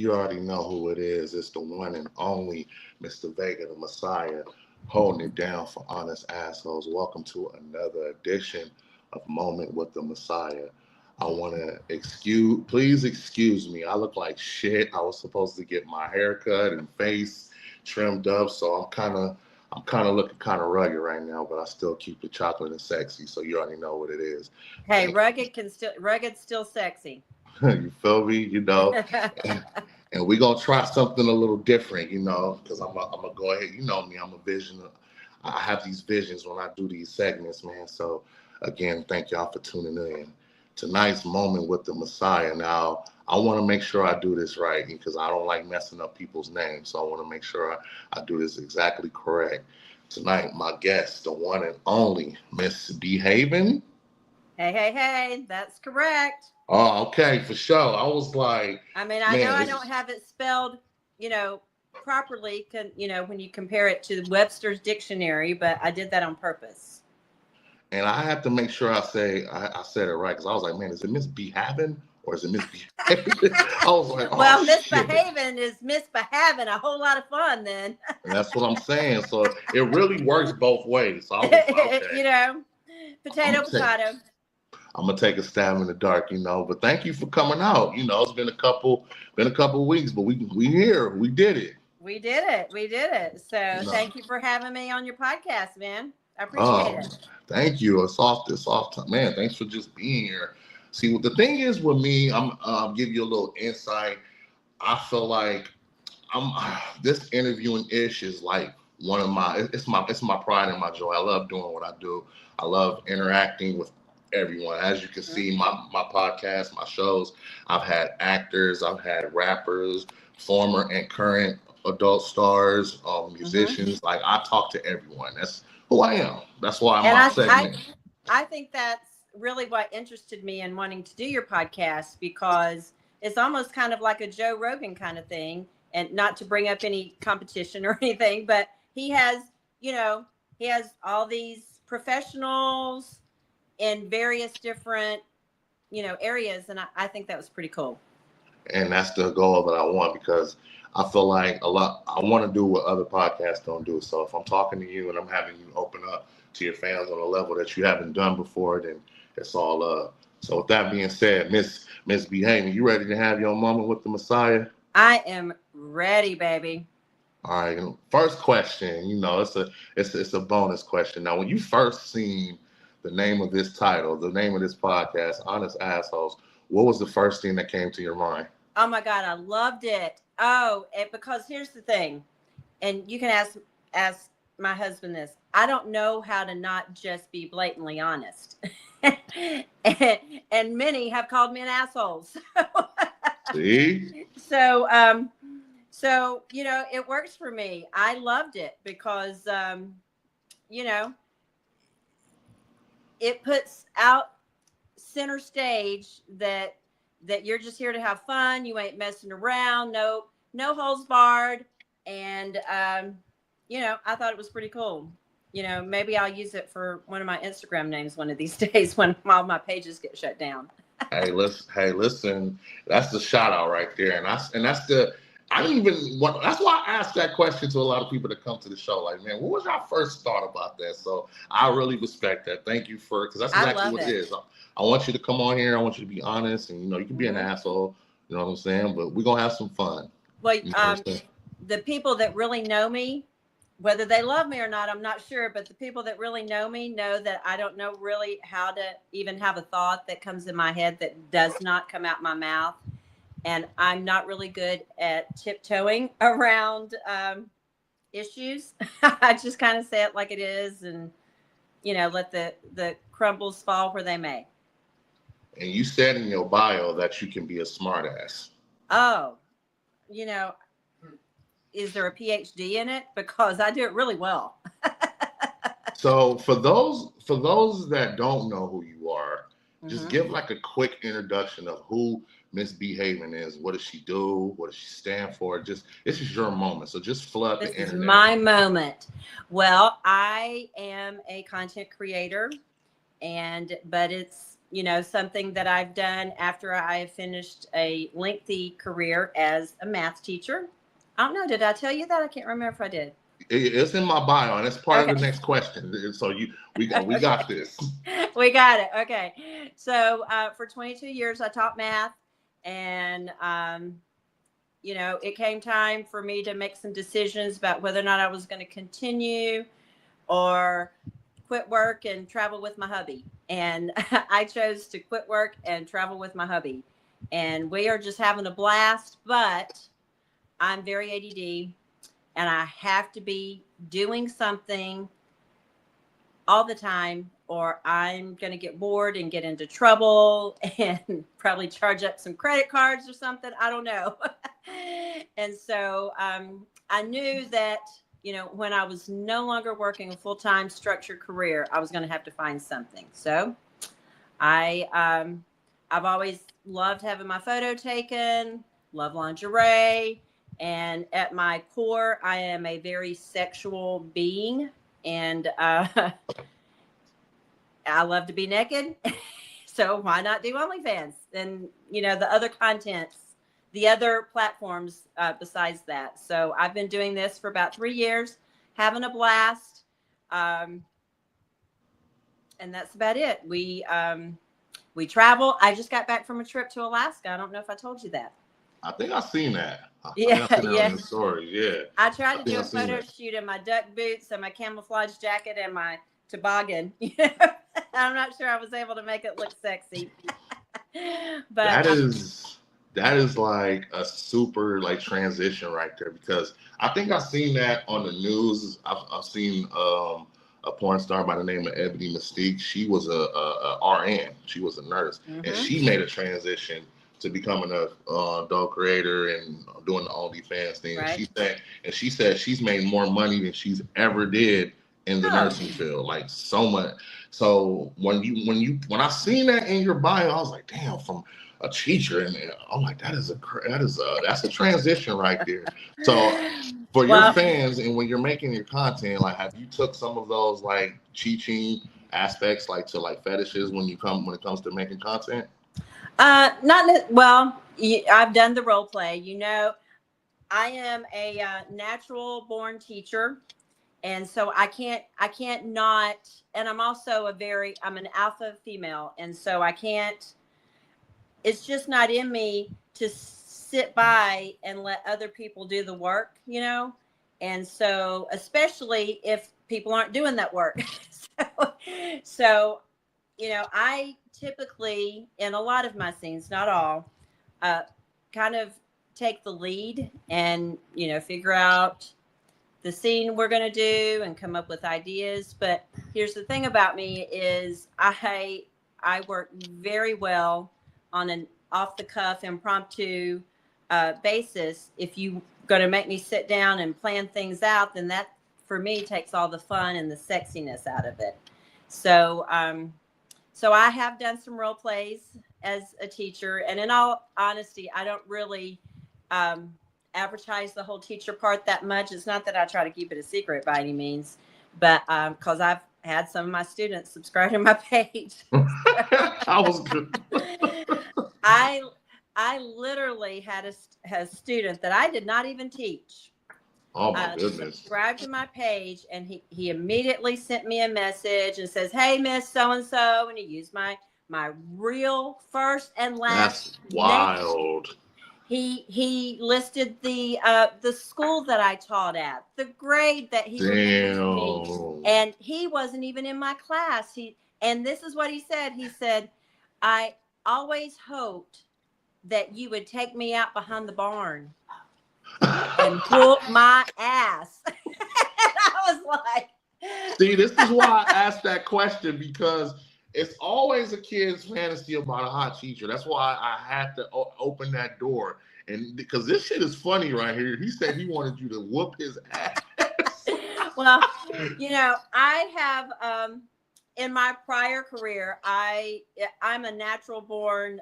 you already know who it is. It's the one and only Mr. Vega, the Messiah, holding it down for honest assholes. Welcome to another edition of Moment with the Messiah. I want to please excuse me. I look like shit. I was supposed to get my hair cut and face trimmed up, so I'm kind of looking kind of rugged right now, but I still keep it chocolate and sexy. So you already know what it is. Hey, rugged's still sexy. You feel me? And we're gonna try something a little different, because I'm gonna go ahead. You know me, I'm a vision. I have these visions when I do these segments, man. So again, thank y'all for tuning in. Tonight's Moment with the Messiah. Now, I want to make sure I do this right because I don't like messing up people's names. So I want to make sure I do this exactly correct. Tonight, my guest, the one and only MissBeHavin. Hey, that's correct. Oh, okay, for sure. I was like, I mean, I know I don't have it spelled, properly, when you compare it to Webster's dictionary, but I did that on purpose. And I have to make sure I said it right because I was like, man, is it MissBeHavin or is it MissBeHavin? I was like, oh, well, MissBeHavin is MissBeHavin, a whole lot of fun then. And that's what I'm saying. So it really works both ways. So I was like, okay. Potato. I'm gonna take a stab in the dark, But thank you for coming out. It's been a couple weeks, but we here. We did it. We did it. So thank you for having me on your podcast, man. I appreciate it. Thank you. It's off time. Man, thanks for just being here. See, what the thing is with me, I'm give you a little insight. I feel like this interviewing ish is like one of it's my pride and my joy. I love doing what I do. I love interacting with everyone. As you can see, my podcast, my shows, I've had actors, I've had rappers, former and current adult stars, musicians. Like I talk to everyone. That's who I am. That's why I'm on segment. I think that's really what interested me in wanting to do your podcast because it's almost kind of like a Joe Rogan kind of thing. And not to bring up any competition or anything, but he has all these professionals in various different, areas. And I think that was pretty cool. And that's the goal that I want because I feel like I want to do what other podcasts don't do. So if I'm talking to you and I'm having you open up to your fans on a level that you haven't done before, then it's all love. So with that being said, MissBeHavin, you ready to have your moment with the Messiah? I am ready, baby. All right. First question, it's a bonus question. Now, when you first seen the name of this title, the name of this podcast, Honest Assholes, what was the first thing that came to your mind? Oh my God, I loved it. Oh, because here's the thing, and you can ask my husband this. I don't know how to not just be blatantly honest, and many have called me an asshole. See? So it works for me. I loved it because it puts out center stage that you're just here to have fun. You ain't messing around. No holds barred. And, I thought it was pretty cool. Maybe I'll use it for one of my Instagram names one of these days when all my pages get shut down. Hey, listen, that's the shout out right there. That's why I asked that question to a lot of people that come to the show. Like, man, what was your first thought about that? So I really respect that. Thank you because that's exactly what it is. I want you to come on here. I want you to be honest, and you can be an asshole. You know what I'm saying? But we're gonna have some fun. Well, the people that really know me, whether they love me or not, I'm not sure. But the people that really know me know that I don't know really how to even have a thought that comes in my head that does not come out my mouth. And I'm not really good at tiptoeing around issues. I just kind of say it like it is and, let the crumbles fall where they may. And you said in your bio that you can be a smartass. Oh, is there a PhD in it? Because I do it really well. So for those that don't know who you are, just give like a quick introduction of who MissBeHavin is. What does she do? What does she stand for? This is your moment. So just flood the internet. This is my moment. Well, I am a content creator, but it's something that I've done after I finished a lengthy career as a math teacher. I don't know. Did I tell you that? I can't remember if I did. It's in my bio, and it's part of Okay. the next question. So we got this. We got it. Okay. So for 22 years, I taught math, and it came time for me to make some decisions about whether or not I was going to continue or quit work and travel with my hubby. And I chose to quit work and travel with my hubby. And we are just having a blast, but I'm very ADD and I have to be doing something all the time or I'm going to get bored and get into trouble and probably charge up some credit cards or something. I don't know. And so I knew that, when I was no longer working a full-time structured career, I was going to have to find something. So I've always loved having my photo taken, love lingerie. And at my core, I am a very sexual being. And I love to be naked. So why not do OnlyFans? And, the other contents, the other platforms besides that. So I've been doing this for about 3 years, having a blast. And that's about it. We travel. I just got back from a trip to Alaska. I don't know if I told you that. I think I've seen that. Yeah, I think in the story. Yeah. I tried to do a photo shoot in my duck boots and my camouflage jacket and my toboggan. I'm not sure I was able to make it look sexy. But that is like a super like transition right there, because I think I've seen that on the news. I've seen a porn star by the name of Ebony Mystique. She was a RN. She was a nurse, and she made a transition to becoming a adult creator and doing the OnlyFans thing. Right. She said she's made more money than she's ever did in the nursing field, like so much. So when I seen that in your bio, I was like, damn, from a teacher, and I'm like, that's a transition right there. So for your fans, and when you're making your content, like, have you took some of those like teaching aspects like to like fetishes when it comes to making content? I've done the role play. I am a natural born teacher, and so I can't not. And I'm also I'm an alpha female, and so I can't. It's just not in me to sit by and let other people do the work, And so, especially if people aren't doing that work, so. I typically, in a lot of my scenes, not all, kind of take the lead and, figure out the scene we're going to do and come up with ideas. But here's the thing about me is I work very well on an off-the-cuff, impromptu basis. If you're going to make me sit down and plan things out, then that, for me, takes all the fun and the sexiness out of it. So, So I have done some role plays as a teacher, and in all honesty, I don't really advertise the whole teacher part that much. It's not that I try to keep it a secret by any means, but because I've had some of my students subscribe to my page. I was good. I literally had a student that I did not even teach. Oh my goodness. Subscribed to my page, and he immediately sent me a message and says, "Hey, Miss So-and-so," and he used my real first and last. That's wild. Name. He listed the school that I taught at, the grade that he remembered me, and he wasn't even in my class. And this is what he said. He said, "I always hoped that you would take me out behind the barn and whoop my ass." And I was like, see, this is why I asked that question, because it's always a kid's fantasy about a hot teacher. That's why I had to open that door. And because this shit is funny right here. He said he wanted you to whoop his ass. Well, I have in my prior career, I'm a natural born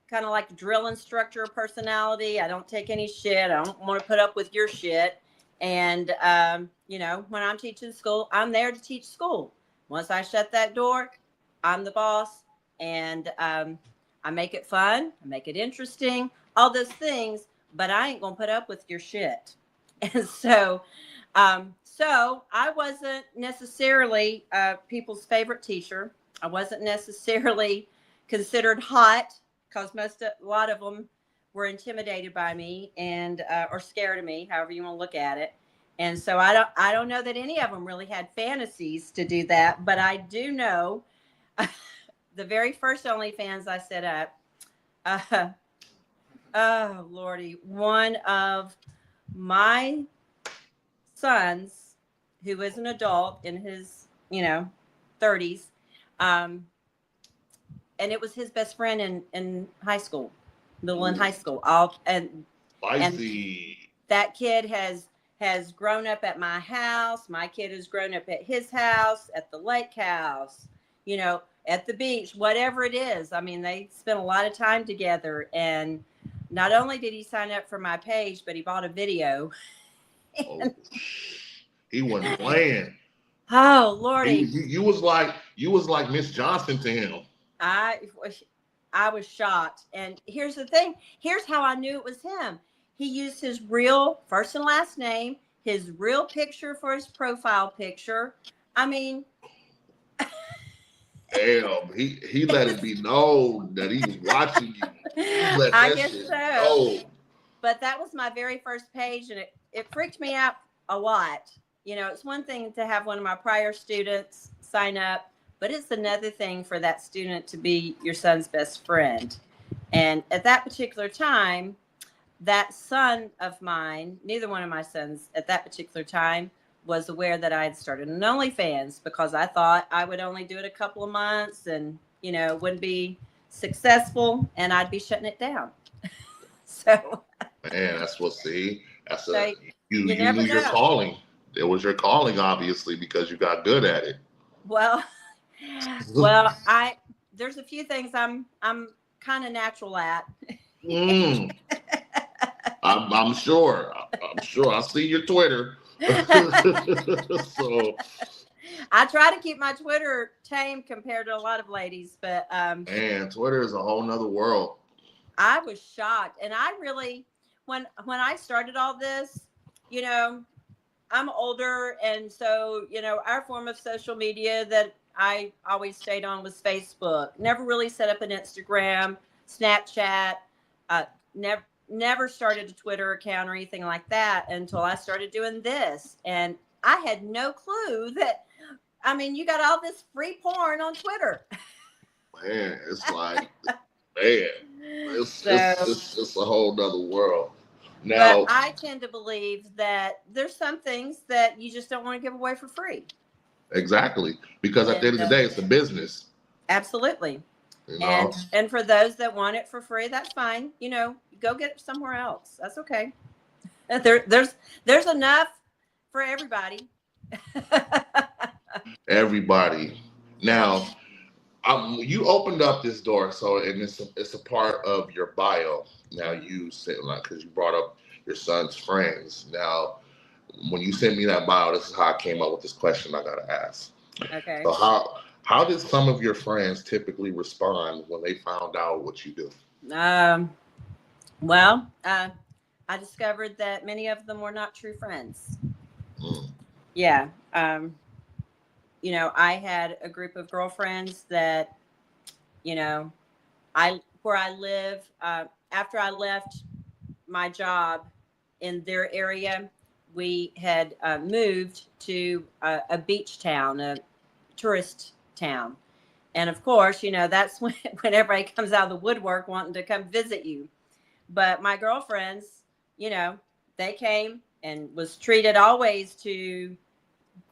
kind of like drill instructor personality. I don't take any shit. I don't want to put up with your shit. And, when I'm teaching school, I'm there to teach school. Once I shut that door, I'm the boss. and I make it fun, I make it interesting, all those things, but I ain't gonna put up with your shit. And so I wasn't necessarily people's favorite teacher. I wasn't necessarily considered hot because a lot of them were intimidated by me and or scared of me, however you want to look at it. And so I don't know that any of them really had fantasies to do that, but I do know the very first OnlyFans I set up. Oh Lordy, one of my sons, who is an adult in his 30s, and it was his best friend in high school, middle and high school. And that kid has grown up at my house. My kid has grown up at his house, at the lake house, at the beach, whatever it is. I mean, they spent a lot of time together. And not only did he sign up for my page, but he bought a video. He wasn't playing. Oh Lordy, you was like Miss Johnson to him. I was shocked. And here's the thing. Here's how I knew it was him. He used his real first and last name, his real picture for his profile picture. I mean, damn, he let it be known that he was watching you. I guess so. But that was my very first page, and it freaked me out a lot. It's one thing to have one of my prior students sign up, but it's another thing for that student to be your son's best friend. And at that particular time, that son of mine, neither one of my sons at that particular time was aware that I had started an OnlyFans, because I thought I would only do it a couple of months and, wouldn't be successful and I'd be shutting it down. So. Man, that's you knew know. Your calling. It was your calling, obviously, because you got good at it. Well, there's a few things I'm kind of natural at. I'm sure. I see your Twitter. So I try to keep my Twitter tame compared to a lot of ladies, but man, Twitter is a whole nother world. I was shocked, and I really, when I started all this, I'm older, and so our form of social media that I always stayed on was Facebook. Never really set up an Instagram, Snapchat. Never started a Twitter account or anything like that until I started doing this. And I had no clue that, you got all this free porn on Twitter. Man, it's like, it's a whole nother world. Now, but I tend to believe that there's some things that you just don't want to give away for free. Exactly. Because at the end of the day, it's a business. Absolutely. And for those that want it for free, that's fine. Go get it somewhere else. That's okay. There's enough for everybody. Everybody. Now, you opened up this door, and it's a part of your bio. Now you said, because you brought up your son's friends. Now, when you sent me that bio, this is how I came up with this question I gotta ask. Okay. So how did some of your friends typically respond when they found out what you do? Well, I discovered that many of them were not true friends. Yeah. I had a group of girlfriends that, where I live, after I left my job in their area, we had moved to a beach town, a tourist town. And of course, that's when everybody comes out of the woodwork wanting to come visit you. But my girlfriends, they came and was treated always to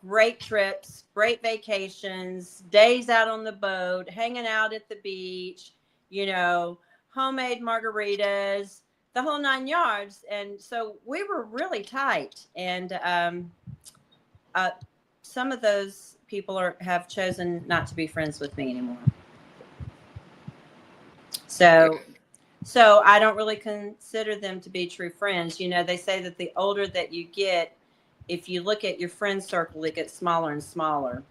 great trips, great vacations, days out on the boat, hanging out at the beach, homemade margaritas, the whole 9 yards. And so we were really tight. And some of those people have chosen not to be friends with me anymore. So I don't really consider them to be true friends. They say that the older that you get, if you look at your friend circle, it gets smaller and smaller.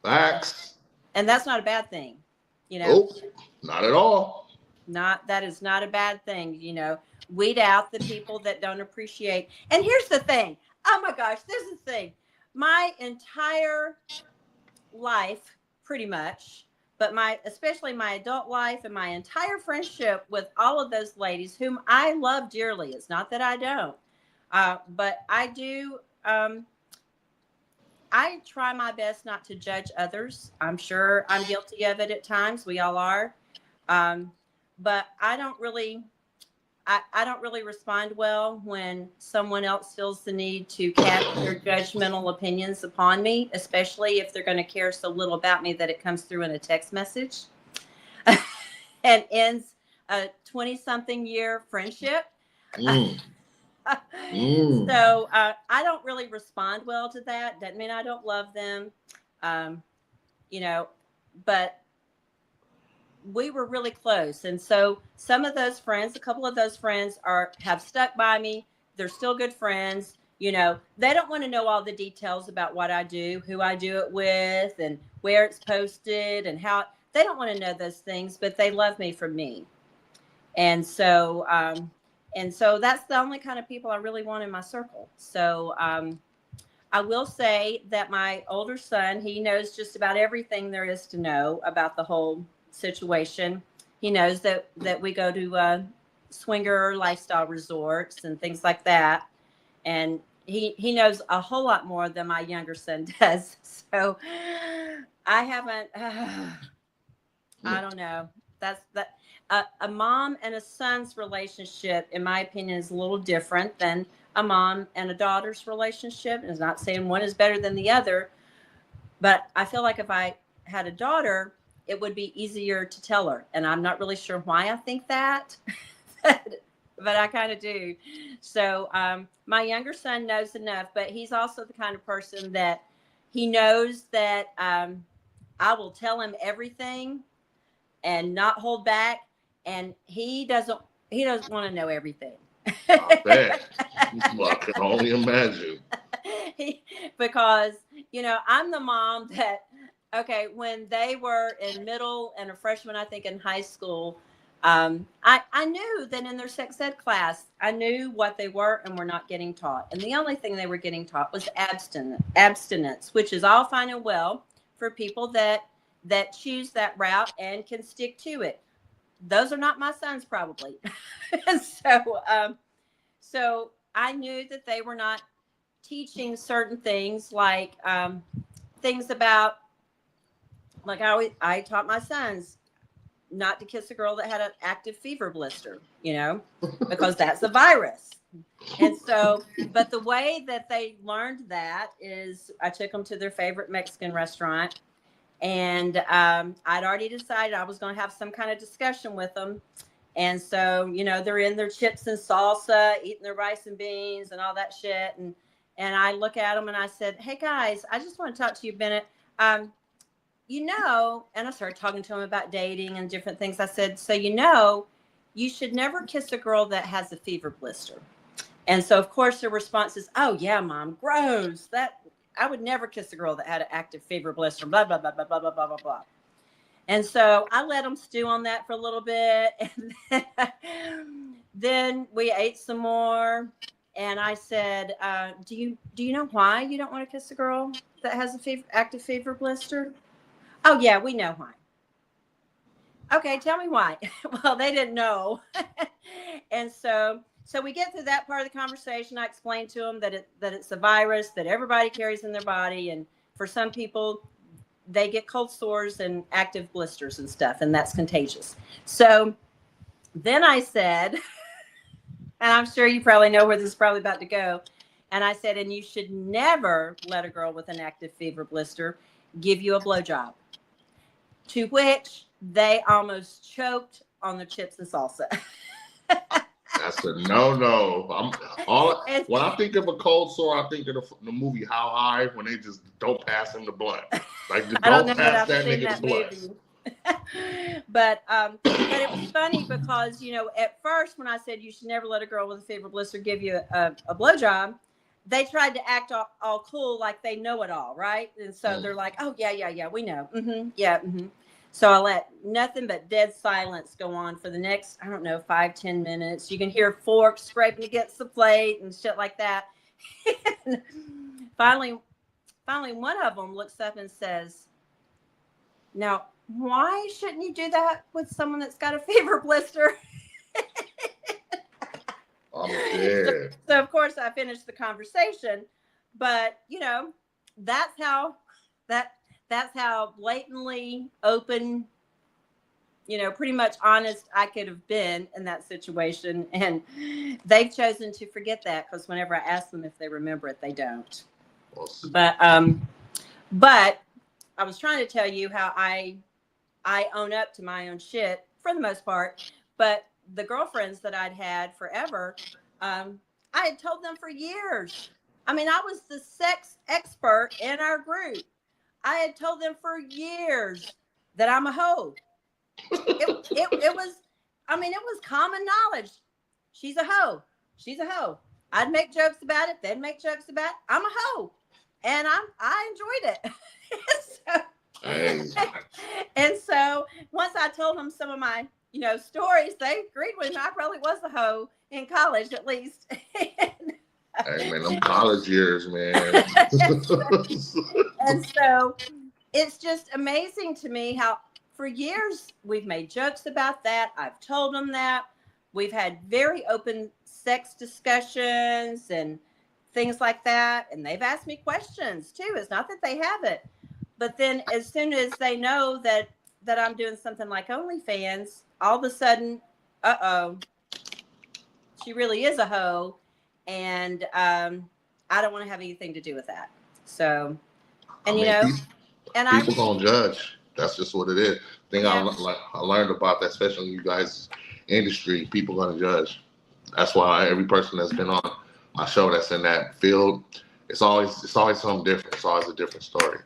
Facts. And that's not a bad thing. You know, Oh, not at all. that is not a bad thing. You know, weed out the people that don't appreciate. And here's the thing. Oh my gosh, this is the thing. My entire life, pretty much, but especially my adult life and my entire friendship with all of those ladies whom I love dearly. It's not that I don't, but I do. I try my best not to judge others. I'm sure I'm guilty of it at times. We all are. Um, but I don't really respond well when someone else feels the need to cast their judgmental opinions upon me, especially if they're going to care so little about me that it comes through in a text message and ends a 20-something year friendship. Mm. So I don't really respond well to that. Doesn't mean I don't love them, you know, but we were really close. And so some of those friends, a couple of those friends have stuck by me. They're still good friends. You know, they don't want to know all the details about what I do, who I do it with, and where it's posted and how. They don't want to know those things, but they love me for me. And so, that's the only kind of people I really want in my circle. So, I will say that my older son, he knows just about everything there is to know about the whole situation. He knows that we go to swinger lifestyle resorts and things like that, and he knows a whole lot more than my younger son does. So I haven't. I don't know. That's that. A mom and a son's relationship, in my opinion, is a little different than a mom and a daughter's relationship. It's not saying one is better than the other, but I feel like if I had a daughter, it would be easier to tell her. And I'm not really sure why I think that, but I kind of do. So my younger son knows enough, but he's also the kind of person that he knows that I will tell him everything and not hold back. And he doesn't want to know everything. I bet. Well, I can only imagine. Because, I'm the mom that, okay, when they were in middle and a freshman, I think in high school, I knew that in their sex ed class, I knew what they were and were not getting taught. And the only thing they were getting taught was abstinence, which is all fine and well for people that choose that route and can stick to it. Those are not my sons, probably. So I knew that they were not teaching certain things, like things about, like I taught my sons not to kiss a girl that had an active fever blister, because that's a virus. And so, but the way that they learned that is I took them to their favorite Mexican restaurant. And I'd already decided I was going to have some kind of discussion with them. And so, they're in their chips and salsa, eating their rice and beans and all that shit. And I look at them and I said, "Hey, guys, I just want to talk to you, Bennett. And I started talking to them about dating and different things. I said, so, you should never kiss a girl that has a fever blister." And so, of course, their response is, "Oh, yeah, Mom, gross. I would never kiss a girl that had an active fever blister, blah, blah, blah, blah, blah, blah, blah, blah, blah." And so I let them stew on that for a little bit. And then we ate some more. And I said, do you know why you don't want to kiss a girl that has a active fever blister? "Oh, yeah, we know why." "Okay, tell me why." Well, they didn't know. And so we get through that part of the conversation. I explained to them that it's a virus that everybody carries in their body. And for some people, they get cold sores and active blisters and stuff, and that's contagious. So then I said, and I'm sure you probably know where this is probably about to go. And I said, and you should never let a girl with an active fever blister give you a blowjob. To which they almost choked on the chips and salsa. That's a no. When I think of a cold sore, I think of the movie How High, when they just don't pass him the blunt. Like, don't pass that nigga the blunt. But it was funny because, at first when I said you should never let a girl with a fever blister give you a blowjob, they tried to act all cool, like they know it all, right? And so they're like, "Oh, yeah, we know. Mm-hmm, yeah, mm-hmm." So I let nothing but dead silence go on for the next, I don't know, 5-10 minutes. You can hear forks scraping against the plate and shit like that. And finally, one of them looks up and says, "Now, why shouldn't you do that with someone that's got a fever blister?" I'm dead. So of course I finished the conversation, but that's how that's how blatantly open, pretty much honest I could have been in that situation. And they've chosen to forget that, because whenever I ask them if they remember it, they don't. Awesome. But I was trying to tell you how I own up to my own shit for the most part. But the girlfriends that I'd had forever, I had told them for years. I mean, I was the sex expert in our group. I had told them for years that I'm a hoe. It was, I mean, it was common knowledge. She's a hoe. She's a hoe. I'd make jokes about it. They'd make jokes about it. I'm a hoe. And I enjoyed it. And so once I told them some of my, stories, they agreed with me. I probably was a hoe in college, at least. Hey man, them college years, man. And so it's just amazing to me how for years we've made jokes about that. I've told them that. We've had very open sex discussions and things like that. And they've asked me questions too. It's not that they haven't. But then as soon as they know that I'm doing something like OnlyFans, all of a sudden, she really is a hoe. And I don't want to have anything to do with that. So, and people gonna judge. That's just what it is. Thing Yeah. I learned about that, especially in you guys' industry. People gonna judge. That's why every person that's been on my show that's in that field, it's always something different. It's always a different story.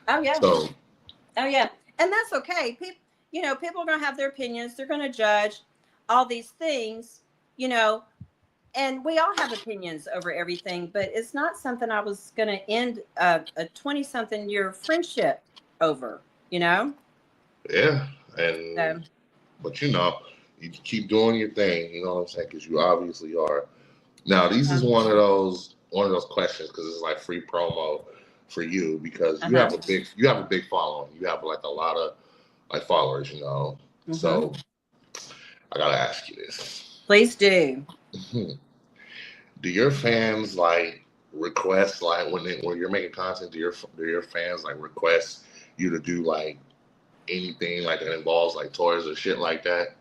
Oh yeah. So. Oh yeah, and that's okay. People are gonna have their opinions. They're gonna judge all these things. And we all have opinions over everything, but it's not something I was going to end a 20-something year friendship over, Yeah. And, but you keep doing your thing, you know what I'm saying? Because you obviously are. Now, this is one of those questions, because it's like free promo for you, because you have a big following. You have like a lot of like followers, So I gotta ask you this. Please do. Do your fans like request, like when you're making content? Do your fans like request you to do like anything like that involves like toys or shit like that?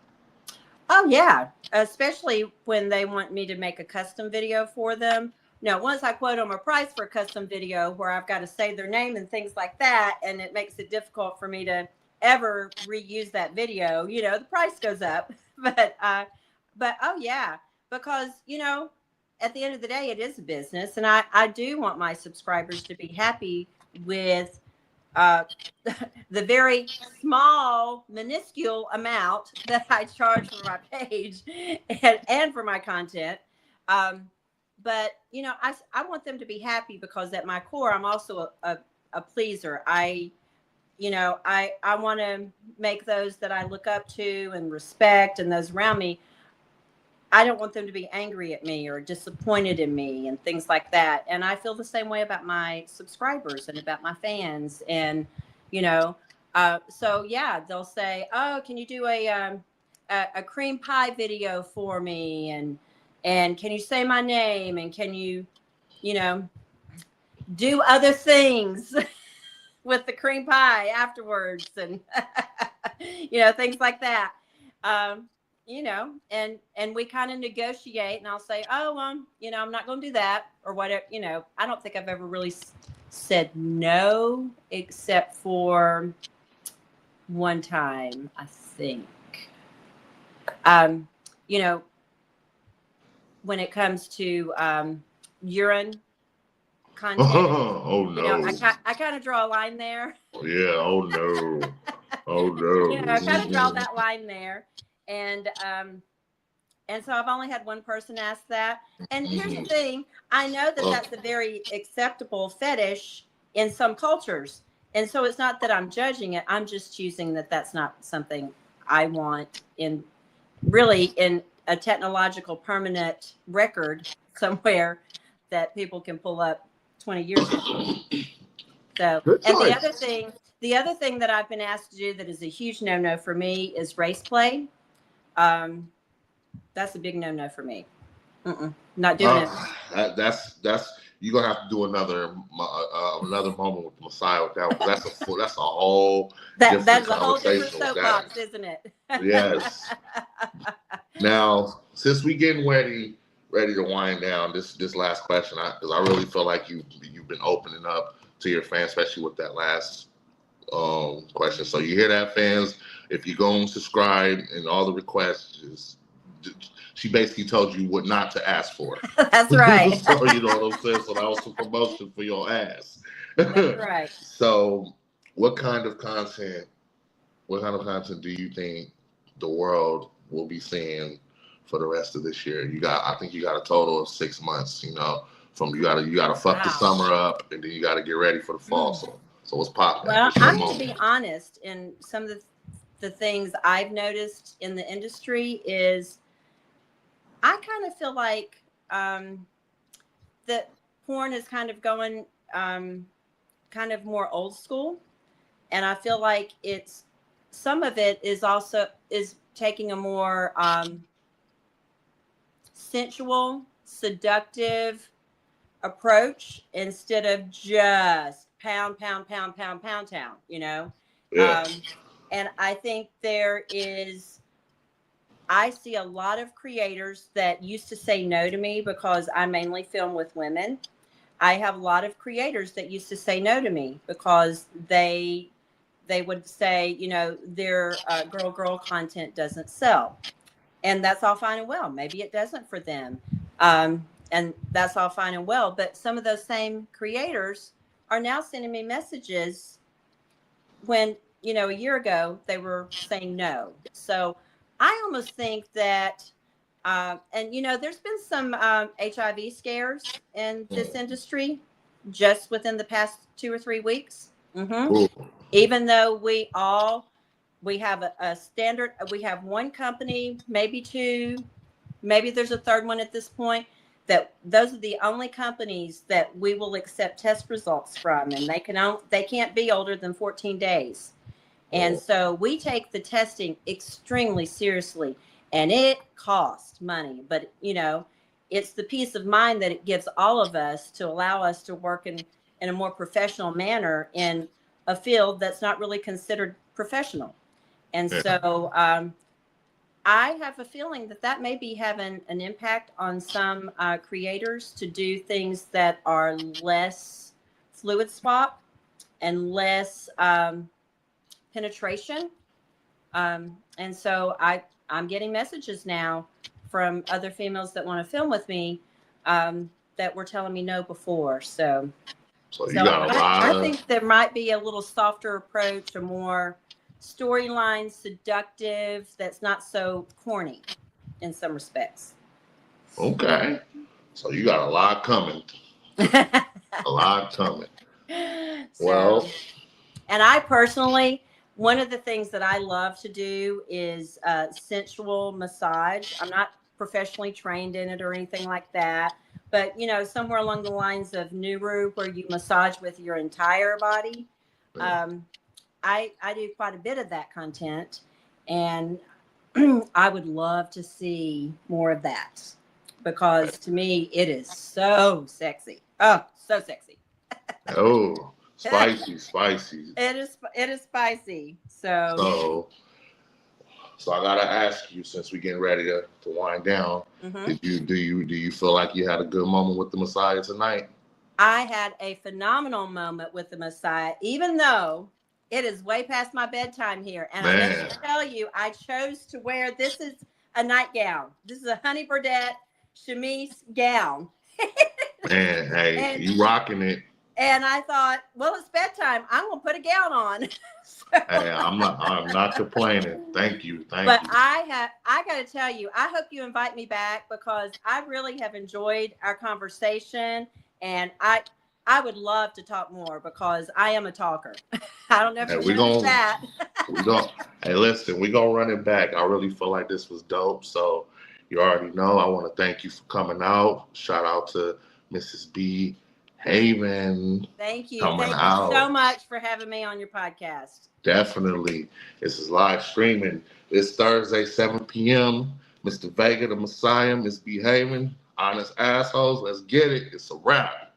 Oh yeah, especially when they want me to make a custom video for them. Once I quote them a price for a custom video where I've got to say their name and things like that, and it makes it difficult for me to ever reuse that video, the price goes up. But oh yeah, because at the end of the day, it is a business, and I do want my subscribers to be happy with the very small, minuscule amount that I charge for my page and for my content. But I want them to be happy, because at my core, I'm also a pleaser. I want to make those that I look up to and respect, and those around me. I don't want them to be angry at me or disappointed in me and things like that. And I feel the same way about my subscribers and about my fans. And, so yeah, they'll say, "Oh, can you do a cream pie video for me? And can you say my name? And can you, do other things with the cream pie afterwards?" And, things like that. And we kind of negotiate, and I'll say, "Oh, I'm not going to do that," or whatever. I don't think I've ever really said no, except for one time, I think. When it comes to urine content, Oh no! I kind of draw a line there. Yeah. Oh no! Oh no! I kind of draw that line there. And so I've only had one person ask that. And here's the thing. I know that that's a very acceptable fetish in some cultures. And so it's not that I'm judging it. I'm just choosing that that's not something I want in a technological permanent record somewhere that people can pull up 20 years from now. So, Good and choice. the other thing that I've been asked to do that is a huge no-no for me is race play. That's a big no-no for me. Not doing it. That's you're gonna have to do another moment with the Messiah with that one. That's a whole different That's a whole different conversation with soapbox, that. isn't it? Yes. Now, since we getting ready to wind down, this last question, because I really feel like you've been opening up to your fans, especially with that last question. So you hear that, fans? If you go and subscribe and all the requests, she basically told you what not to ask for. That's right. So you know what I'm saying? So that was some promotion for your ass. That's right. So what kind of content do you think the world will be seeing for the rest of this year? I think you got a total of 6 months, from you gotta fuck the summer up, and then you gotta get ready for the fall. So what's popping? Well, I'm going to be honest, and some of the things I've noticed in the industry is I kind of feel like that porn is kind of going kind of more old school. And I feel like some of it is taking a more sensual, seductive approach instead of just pound, pound, pound, pound, pound town, Yeah. And I think I see a lot of creators that used to say no to me because I mainly film with women. I have a lot of creators that used to say no to me because they would say, their girl content doesn't sell. And that's all fine and well. Maybe it doesn't for them. And that's all fine and well. But some of those same creators are now sending me messages when, a year ago, they were saying no. So I almost think that, and, there's been some HIV scares in this industry just within the past 2 or 3 weeks. Cool. Even though we have a standard, we have one company, maybe two, maybe there's a third one at this point, that those are the only companies that we will accept test results from, and they can't be older than 14 days. And so we take the testing extremely seriously, and it costs money, but it's the peace of mind that it gives all of us to allow us to work in a more professional manner in a field that's not really considered professional. And so I have a feeling that may be having an impact on some creators to do things that are less fluid swap and less penetration. And so I'm getting messages now from other females that want to film with me that were telling me no before. So you got a lot. I think there might be a little softer approach, a more storyline, seductive, that's not so corny in some respects. Okay. So you got a lot coming. A lot coming. Well. And I personally, one of the things that I love to do is sensual massage. I'm not professionally trained in it or anything like that. But, somewhere along the lines of Nuru, where you massage with your entire body, I do quite a bit of that content. And I would love to see more of that because to me, it is so sexy. Oh, so sexy. Oh, spicy. It is spicy. So I gotta ask you, since we're getting ready to wind down, do you feel like you had a good moment with the Messiah tonight? I had a phenomenal moment with the Messiah, even though it is way past my bedtime here. And I have to tell you, I chose to wear, this is a nightgown. This is a Honey Burdette chemise gown. Man, hey, you rocking it. And I thought, well, it's bedtime. I'm gonna put a gown on. Hey, I'm not complaining. Thank you. But I got to tell you, I hope you invite me back because I really have enjoyed our conversation, and I would love to talk more because I am a talker. I don't know if Hey, you noticed that. Hey, listen, we're gonna run it back. I really feel like this was dope. So you already know. I want to thank you for coming out. Shout out to Mrs. B. Haven Thank you. coming Thank you so out. much for having me on your podcast. Definitely. This is live streaming. It's Thursday, 7 p.m. Mr. Vega, the Messiah, MissBeHavin, honest assholes. Let's get it. It's a wrap.